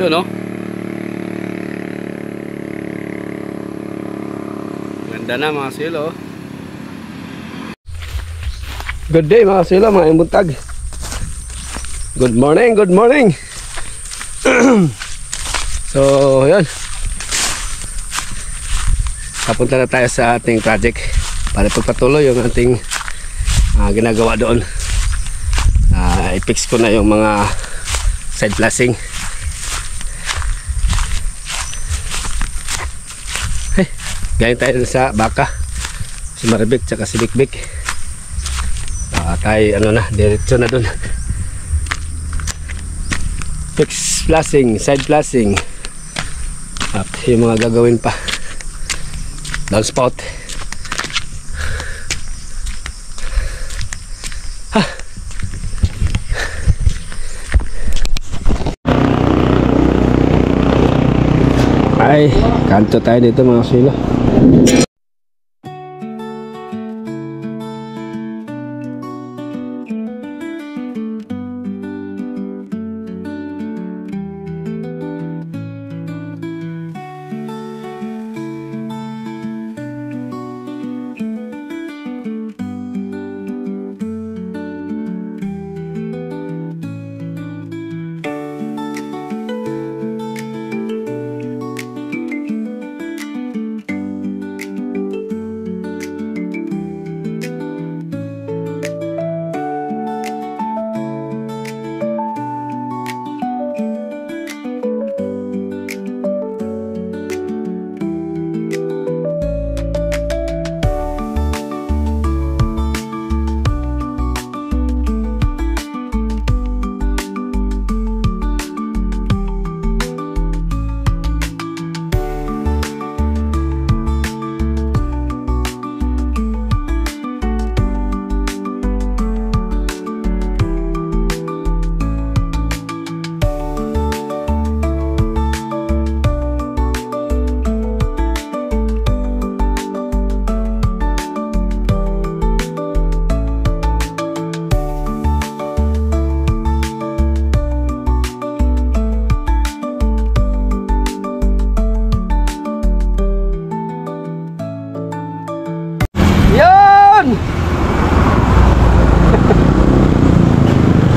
Yun, no? Ganda na mga silo. Good day mga silo, mga imuntag. Good morning, good morning. So, yun. Papunta na tayo sa ating project para pagpatuloy yung ating ginagawa doon. I-fix ko na yung mga side flashing. Hey, galing tayo sa Baka, si Maribik tsaka si Bikbik. Tayo ano na, diretso na doon. Fix flashing, side flashing. At yung mga gagawin pa, downspout. Ay, kanto tayo dito mga silo.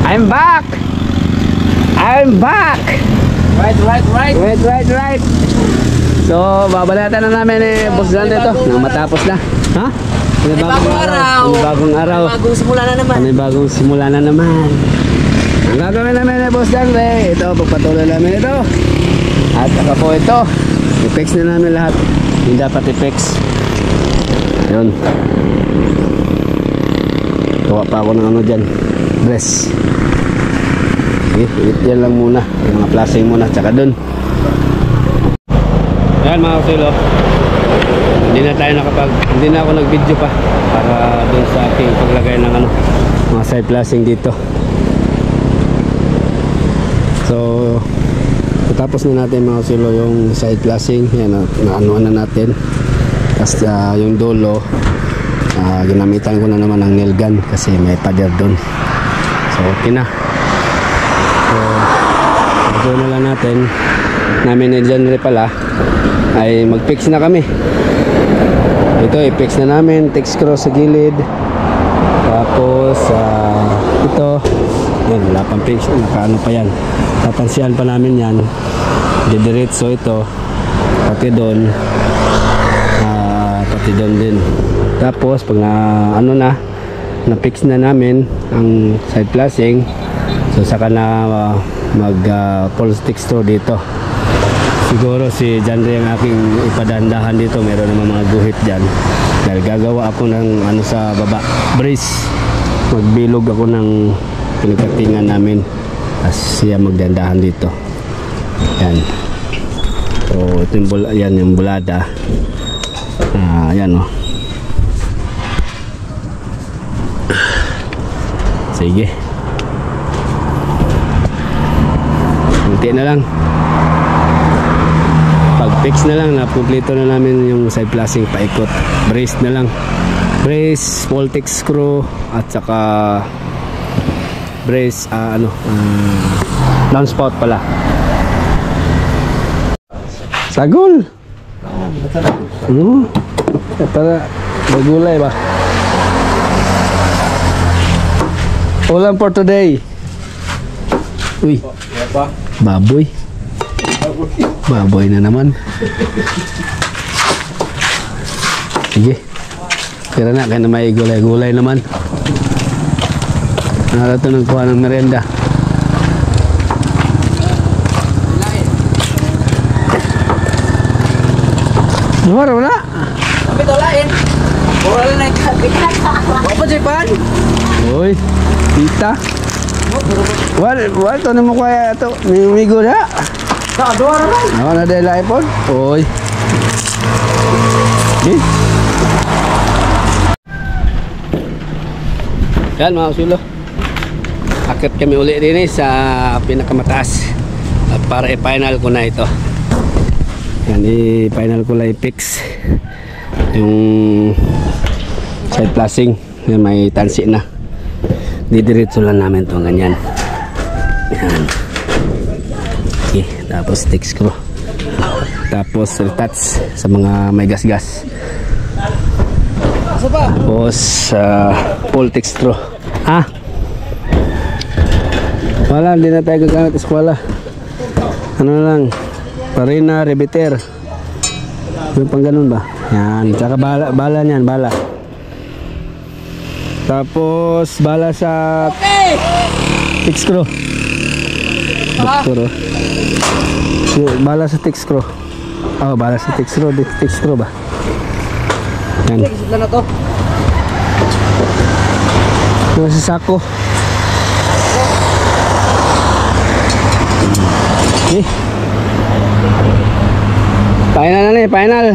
I'm back! I'm back! Right. So, babalatan na namin boss Dan dito. Nang matapos na. Ha? Bagong araw. Bagong araw. Bagong simula na naman. Bagong simula na naman. Ang gagawin namin boss Dan, ito, pagpatuloy namin ito. At saka po ito, i-fix na namin lahat. Hindi dapat i-fix. Yun. Gawa pa ako ng ano dyan. Dress. Okay, yan lang muna. Yung mga flashing muna, tsaka dun. Ayan mga kasilo. Hindi na ako nag-video pa para dun sa aking paglagay ng ano, mga side flashing dito. So, tapos na natin mga kasilo yung side flashing. Yan, naanuan na natin. Tapos yung dulo, ginamitan ko na naman ng nail gun kasi may pader dun. So, okay na. So, na lang namin genre pala ay mag-fix na kami. Ito i-fix na namin, text cross sa gilid. Tapos ito, yan, wala pang fix, nakaano pa yan. Tatansihan pa namin yan. Didiretso ito, pati doon din. Tapos pag na-fix na namin ang side flashing, so saka na mag full stick store dito. Siguro si Janre ang aking ipadandahan dito. Meron naman mga guhit dyan dahil gagawa ako ng ano sa baba, brace. Magbilog ako ng pinagkatingan namin as siya magdandahan dito. Yan. So ito yung bulada. Yan o. Sige. Kunti na lang. Pag fix na lang, napuplito na namin yung side flashing paikot. Brace na lang. Brace, Voltex screw at saka brace downspout pala. Tagol. Para magulay ba? Ulam for today. Uy. Baboy. Baboy na naman. Sige. Kira na, kaya na may gulay-gulay naman. Narato nagkuha ng merienda. Wala. Kami tolain. Wala na ikakita. Apa Japan? Uy, tita. Wala to na mo kaya ito. May umigo na. Sa dua na. Ako na dahil iPhone. Uy. Okay. Yan mga sulo. Akit kami uli din sa pinakamataas. At para i-final ko na ito. Yan, i-final ko lang i-fix yung side flashing na may tansi na. Didiretso lang namin ito ganyan. Yan. Okay, tapos stick screw. Tapos retouch sa mga may gas-gas. Tapos full stick screw. Ha? Wala, hindi na tayo gagamit eskwela. Ano lang, parina, rebeter. Yung pang ganun ba? Yan, tsaka bala niyan, bala. Tapos bala sa stick screw. Bala sa stick screw. Oh, bala sa stick screw ba? Yan. Isip na to. Ito sa sako. Okay. Final na nih, final.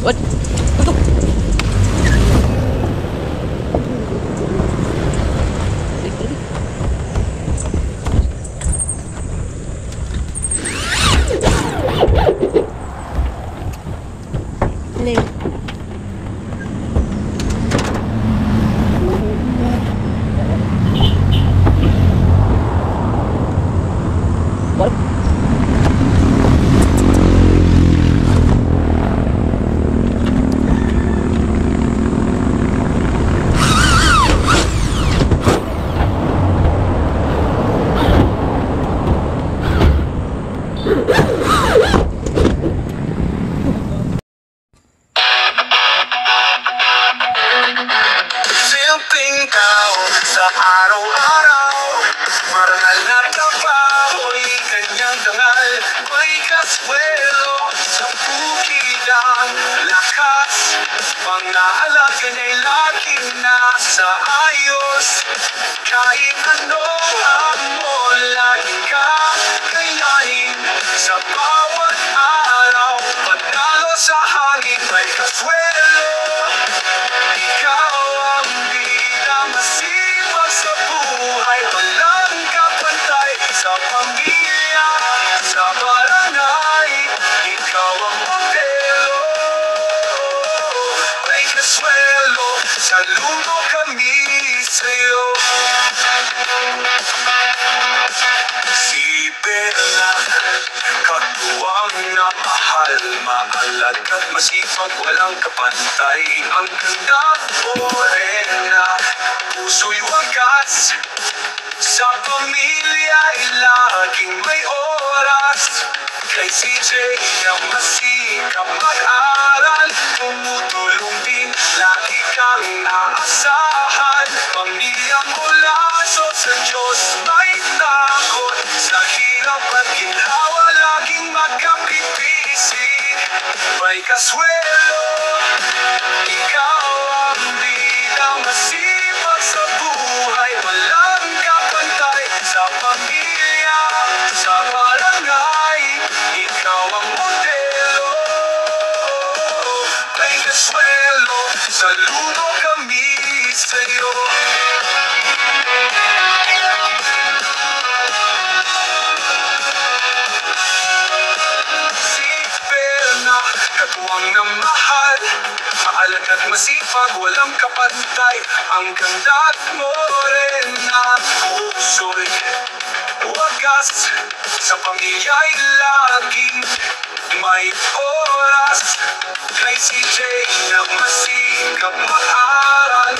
What? Tutup. Silping tao sa araw-araw, marangal na trabaho'y kanyang dangal. May kaswelo sa bukidang lakas, pang-aalaga niya'y laging maayos. Kahit ano hamon, laging kakayanin. Sa bawat araw, panalo sa hangin, may kaswelo. Ikaw ang bida, masipag sa buhay, walang kapantay. Sa pamilya, sa barangay, ikaw ang modelo. May kaswelo, saludo kami sa'yo. Si Bella, katuwang na mahal, maalad at masipag, walang kapantay. Ang ganda morena, puso'y wagas. Sa pamilya ay laging may oras. Kay CJ na masikap mag-aral, tumutulong din, lagi kang aasahan. Pamilya mo laso, sa Diyos may takot. Sa hirap at ginhawa, laging magkapipisik. May kaswelo, ikaw ang bida, masipag sa buhay, walang kapantay. Sa pamilya, sa barangay, ikaw ang modelo. May kaswelo, saludo kami sa'yo. Si Bella, katuwang na mahal, maalad at masipag, walang kapantay. Ang ganda at morena, puso'y wagas. Sa pamilya ay laging may oras. Kay CJ na masikap mag-aral,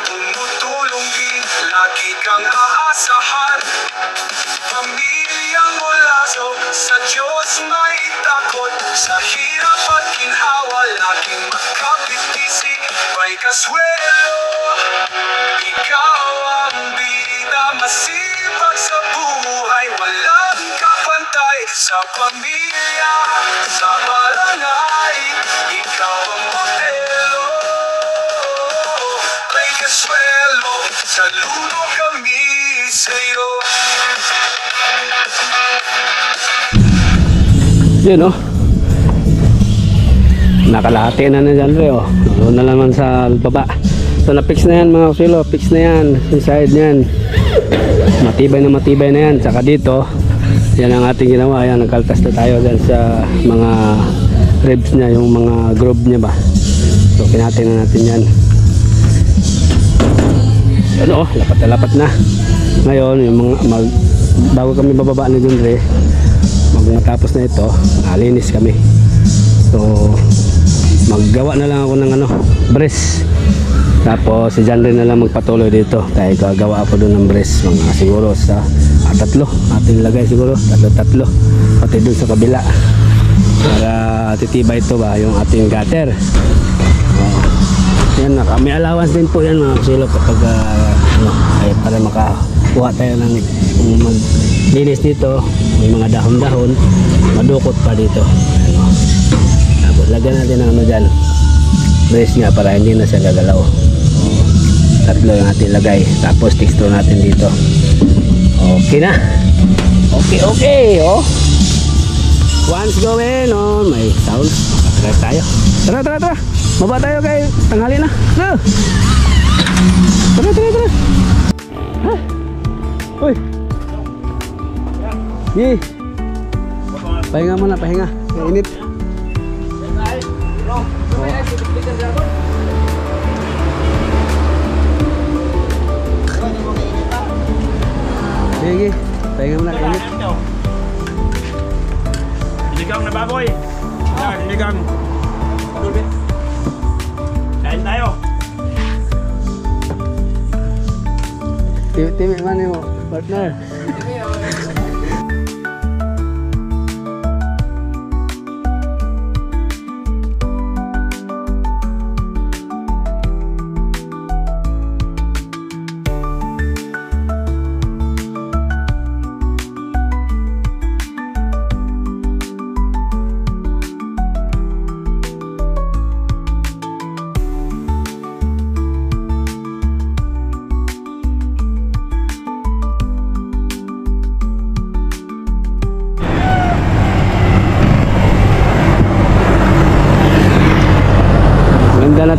tumutulong din, lagi kang aasahan. Pamilyang laso, sa Diyos may takot. Sa hirap at ginhawa, laging magkapitisik. May kaswelo, ikaw ang bida, masipag sa buhay, walang kapantay. Sa pamilya, sa barangay, ikaw ang modelo. May kaswelo, saludo kami sa'yo. Yun oh. Nakalahati na na dyan Re oh. Doon na naman sa baba. So na-fix na yan mga kusilo. Fix na yan. Yung side niyan. Matibay na yan. Saka dito, yan ang ating ginawa. Yan, nagkaltas na tayo dyan sa mga ribs niya. Yung mga groove niya ba. So kinati na natin yan. Ano oh, lapat na lapat na. Ngayon, yung mga bago kami bababa ni dun Re, matapos na ito, nalinis kami. So maggawa na lang ako ng brace. Tapos si John rin na lang magpatuloy dito. Kaya gagawa ako doon ng brace, mga siguro sa tatlo ating lagay, siguro tatlo pati doon sa kabila para titibay ito ba yung ating gutter. Yan, may allowance din po yan mga kusilo kapag ay para makakuha tayo ng maglinis dito. May mga dahon-dahon, madukot pa dito. Tapos lagyan natin ng dyan, brace nga para hindi na siya gagalaw. Tatlo yung ating lagay. Tapos texture natin dito. Okay na. Okay oh. Once going on, may sound. Tara tayo. Tara. Baba tayo kay tanghali na. Tara. Ha? Uy. Ye. Pahinga muna, pahinga. Init. Sige, pahinga muna, init. Sinigang na baboy. Yan, sinigang. Kain tayo. Timi man mo, partner.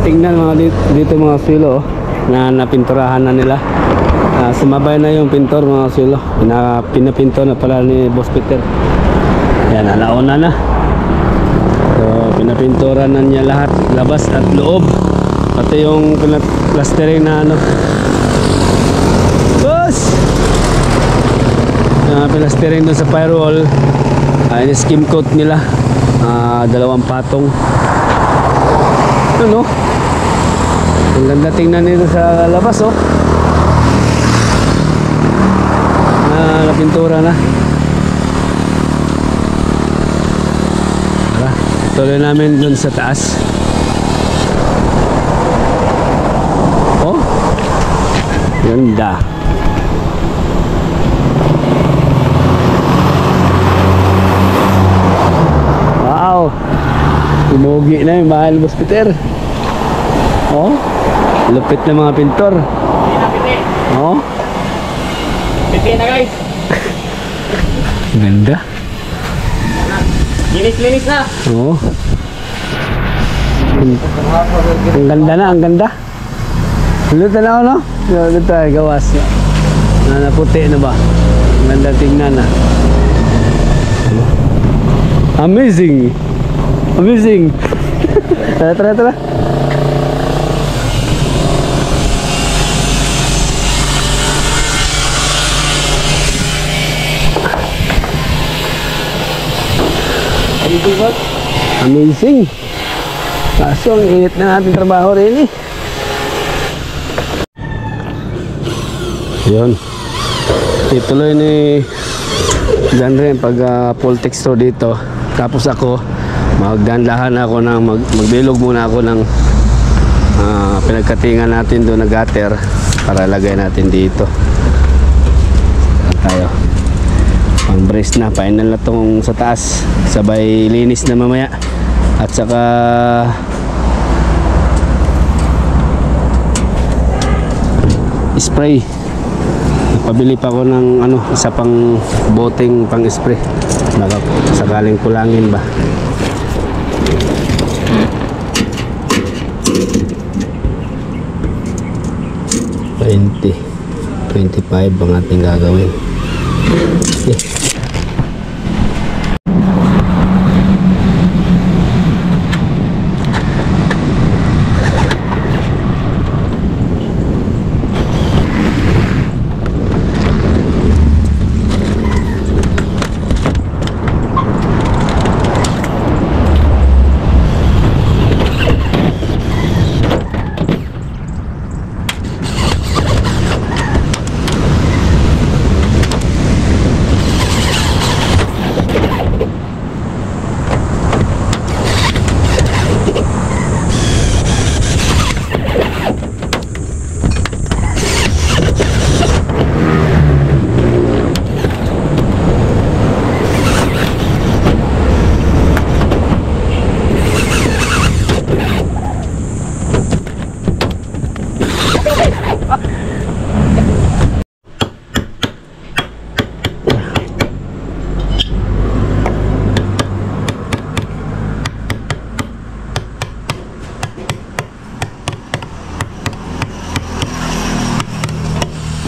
tingnan mga dito mga silo oh, na napinturahan na nila. Sumabay na yung pintor mga silo. Pinapinto na pala ni Boss Peter. Yan, alauna na. So, pinapintura na niya lahat, labas at loob. Pati yung plastering na ano. Boss! Plastering dun sa firewall. Skim coat nila. 2 patong. Ano? Ang ganda tingnan nito sa labas oh. Napintura na. Tara, tuloy namin dun sa taas. Oh, ganda. Wow, imugi na yung bahay ni Boss Peter. Oh, lupit na mga pintor. Oh, Piti na guys. ganda. Linis na. Oo. Ang ganda na, ang ganda. Luto na ako, no? Luto tayo, gawas. Naputi na ba? Ang ganda tingnan na. Amazing! Amazing! Tara. Amazing. Kaso ang init na natin trabaho rin eh. Yun. Ituloy ni John rin pag full texture dito. Tapos ako magdandahan ako ng magbilog muna ako ng pinagkatingan natin doon na gutter para lagay natin dito. Tayo. Ang brace na, final na tong sa taas. Sabay linis na mamaya. At saka spray. Pabili pa ako ng isa pang boteng pang spray. Baka sakaling kulangin ba. $20, $25 ang ating gagawin. Okay.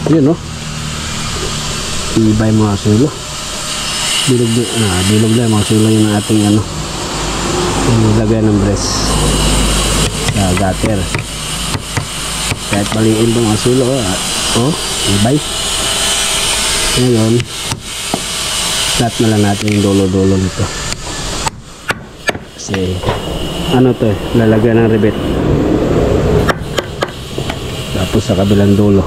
Yun no, ibay mga sulo, bilog na mga sulo yung ating yung lagay ng brace sa gutter. Kahit maliin itong mga sulo ibay. Ngayon flat na lang natin yung dulo nito kasi to lalagyan ng rivet tapos sa kabilang dulo.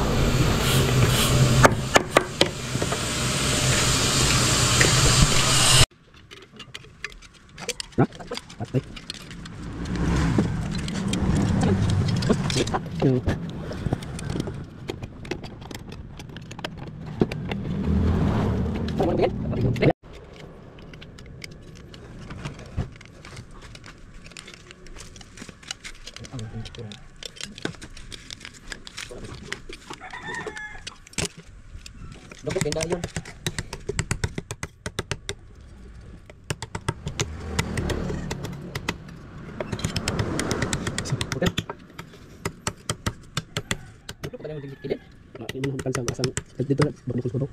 Ini bukan sama asam dito bagong kulo.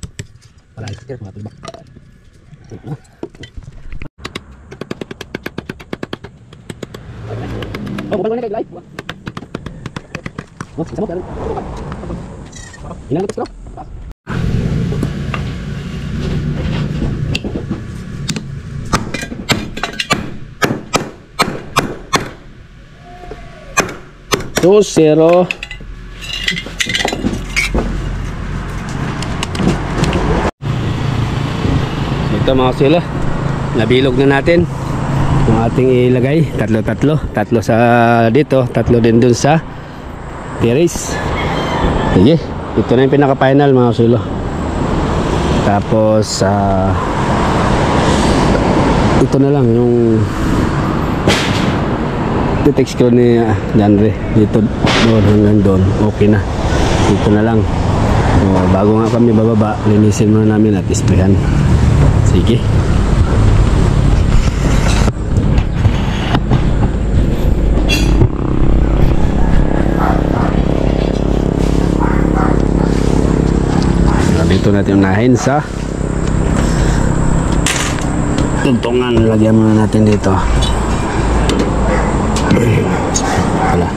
Para ikir mga tulbak. Oh, bukan na kay live. Oh, sama kan. Ilang gusto? Two zero. Ito mga sila, nabilog na natin yung ating ilagay. Tatlo sa dito, tatlo din dun sa terrace. Sige, ito na yung pinaka final mga silo. Tapos ito na lang yung text ko ni Janre dito, doon hanggang doon, okay na. Dito na lang. So, bago nga kami bababa, linisin muna namin at isprayan. Sige. Dito natin unahin sa tuntungan. Lagyan muna natin dito. Wala.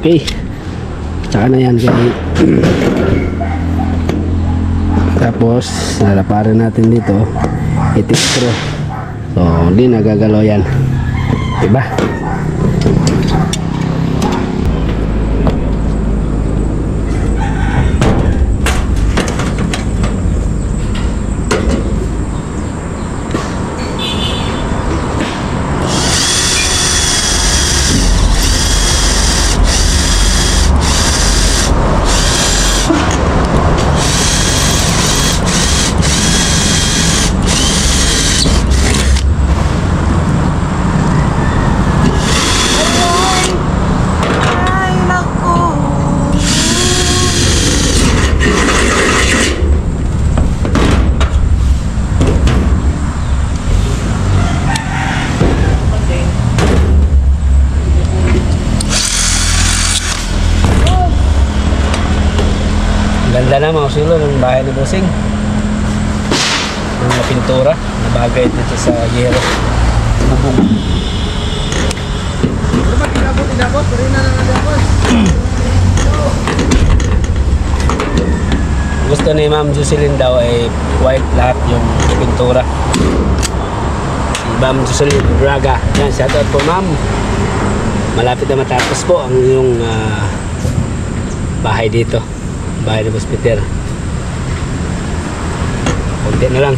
Okay, saka na yan kaya. Tapos lalaparin natin dito, itik-screw. So hindi nagagalaw yan, diba? Ganda na mga silo ng bahay ni Bossing. Yung mga pintura na bagay dito sa yero. Bubong. Gusto ni Ma'am Jocelyn daw ay white lahat yung pintura. Si Ma'am Jocelyn Braga. Yan, shout out po Ma'am. Malapit na matapos po ang iyong bahay dito. Bahay ni Boss Peter. Kunti na lang.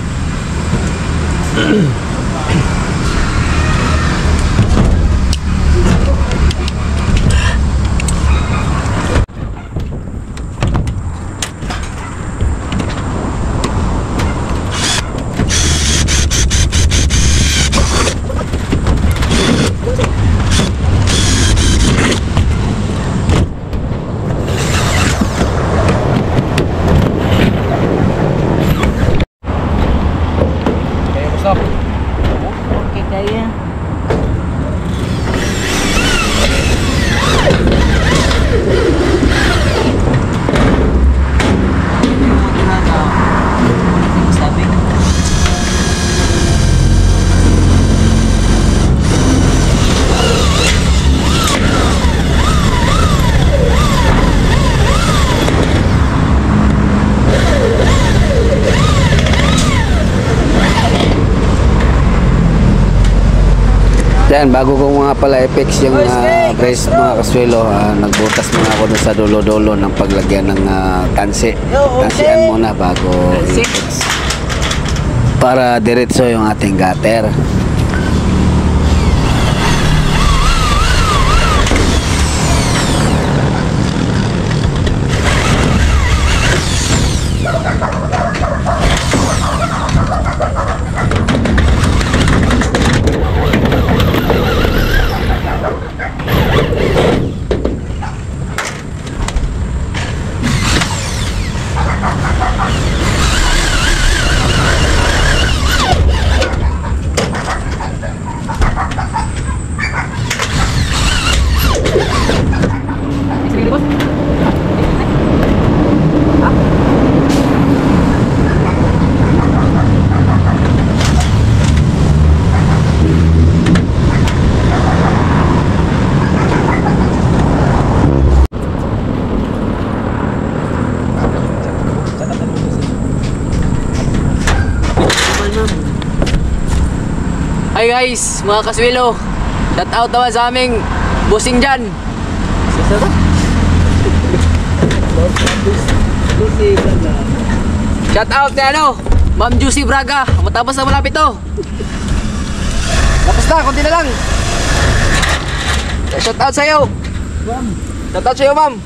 Yan, bago ko mga pala i-fix yung brace mga kaswelo, nagbutas muna ako dun sa dulo-dulo ng paglagyan ng tansi. Tansian muna bago i-fix. Para diretso yung ating gutter. Hi guys, mga kaswilo. Shout out naman sa aming bossing dyan. Shout out na ano, Ma'am Juicy Braga. Matapos na malapit to. Tapos na, konti na lang. Shout out sa'yo. Shout out sa'yo, ma'am.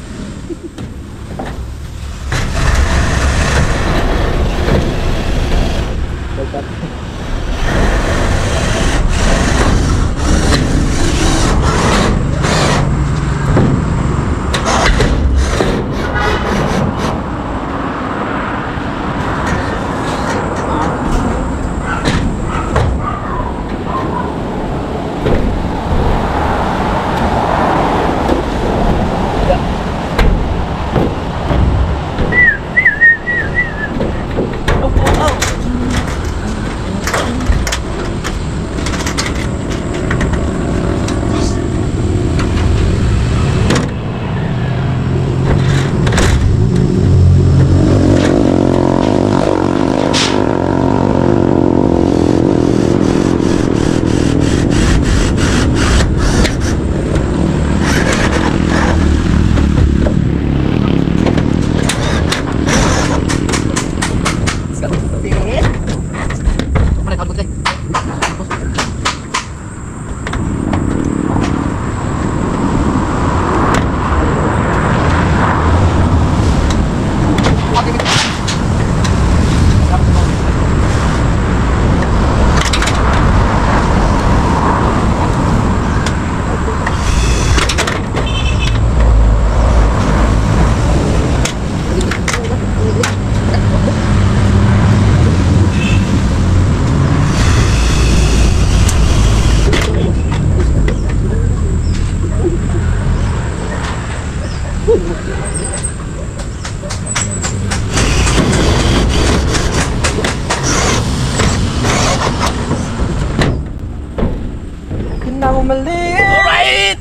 Alright!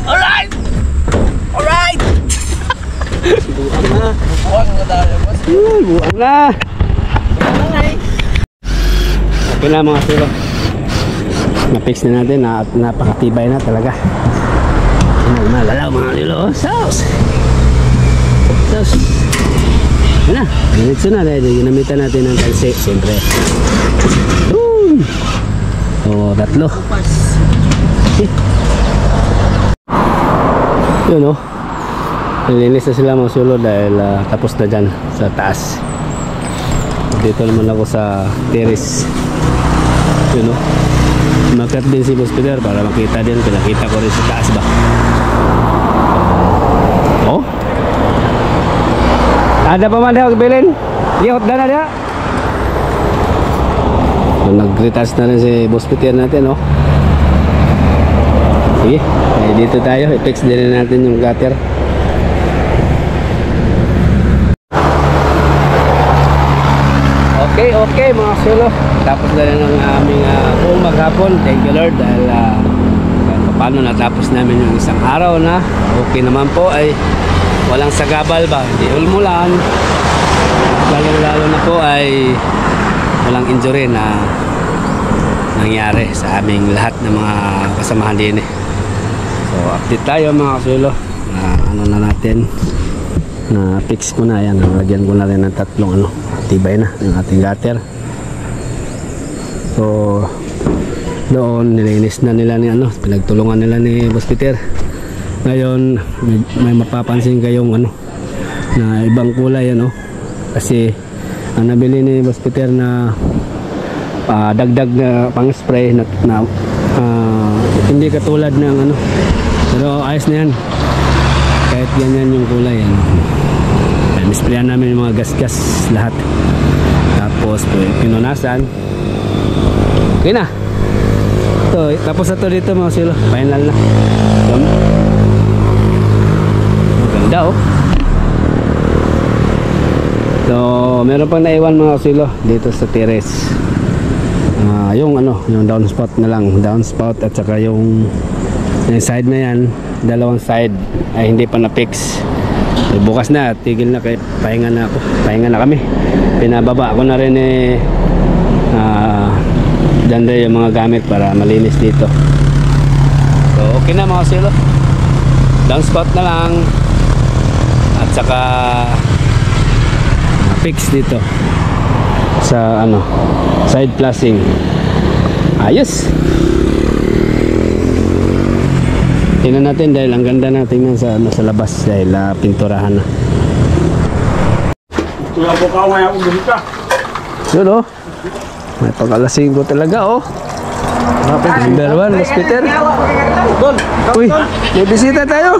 Alright! Alright! Buang na. Okay na mga silo. Na-fix na natin at napakatibay na talaga. Malalaw mga silo. Sauce! Sauce! Ano na? Diretso na dahil ginamitan natin ng talsi. Siyempre. Boom! So, tatlo. Yun o. Nilinis na sila mga sulo dahil tapos na dyan sa taas. Dito naman ako sa terrace. Yun o. Makat din si Boss Peter para makita din. Pinakita ko rin sa taas ba. Oh. Ada pa man daw bilin? Iyot na na dia. So, nag-retouch na rin si Boss Peter natin, oh. Sige, dito tayo. I-fix din natin yung gutter. Okay mga sulo. Tapos na rin ang aming buong maghapon. Thank you Lord dahil paano natapos namin yung isang araw na okay naman po ay walang sagabal ba, hindi ulmulan. Lalo na po ay walang injury na nangyari sa aming lahat ng mga kasamahan din eh. So update tayo mga kasuelo na ano na natin, na fix ko na yan, lagyan ko na rin ng tatlong tibay na ng ating gutter. So doon nilinis na nila ni pinagtulungan nila ni Boss Peter. Ngayon may mapapansin kayong na ibang kulay kasi ang nabili ni Boss Peter na dagdag na pang spray na hindi katulad ng pero ayos na yan kahit ganyan yung kulay nisprayan namin yung mga gas lahat, tapos pinunasan. Okay na ito, tapos ito dito mga silo, final na. Maganda so meron pang naiwan mga silo dito sa terrace. Yung downspout na lang, downspout at saka yung side na yan, dalawang side ay hindi pa na-fix. Bukas na, tigil na, pahinga na kami. Pinababa ko na rin dyan yung mga gamit para malinis dito. So okay na mga silo, downspout na lang at saka fix dito sa side flashing. Ayos. Tingnan natin dahil ang ganda na tingnan sa labas dahil pinturahan na. Kuya po ka, may ako ganita. Yun may pag-alasing ko talaga Number 1, Boss Peter. Don, Uy, may bisita tayo.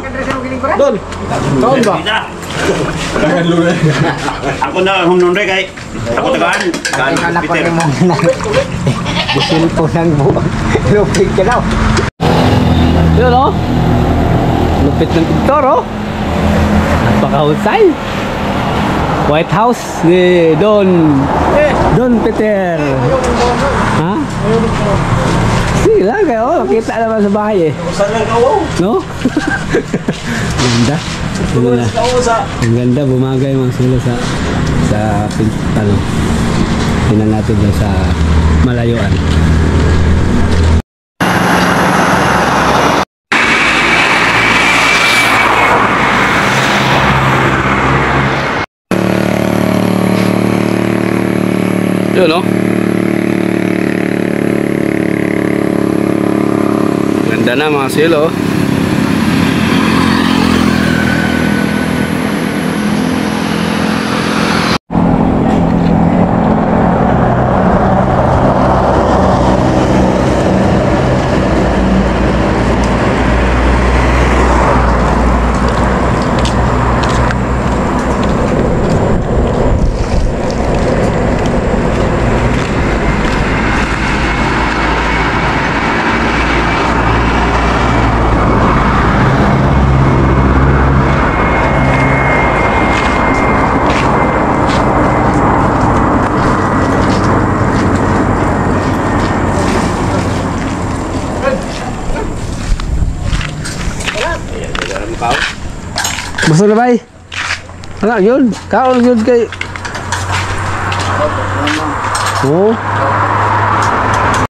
Don. Kaon ba? Ako na hununre kay ako tagaan. Peter. Gusto po ng buwan. Lupig ka daw. Yun lupit ng pintor napakahusay. White House ni Don Peter. Ha? Sila kayo, kita naman sa bahay Saan lang kawo? no? Ganda. Ang ganda, bumagay mga sila sa pintal. Tingnan natin doon sa malayuan. Yun ganda na mga silo. Basta na bay. Yun. Kaon yun kay. Oh.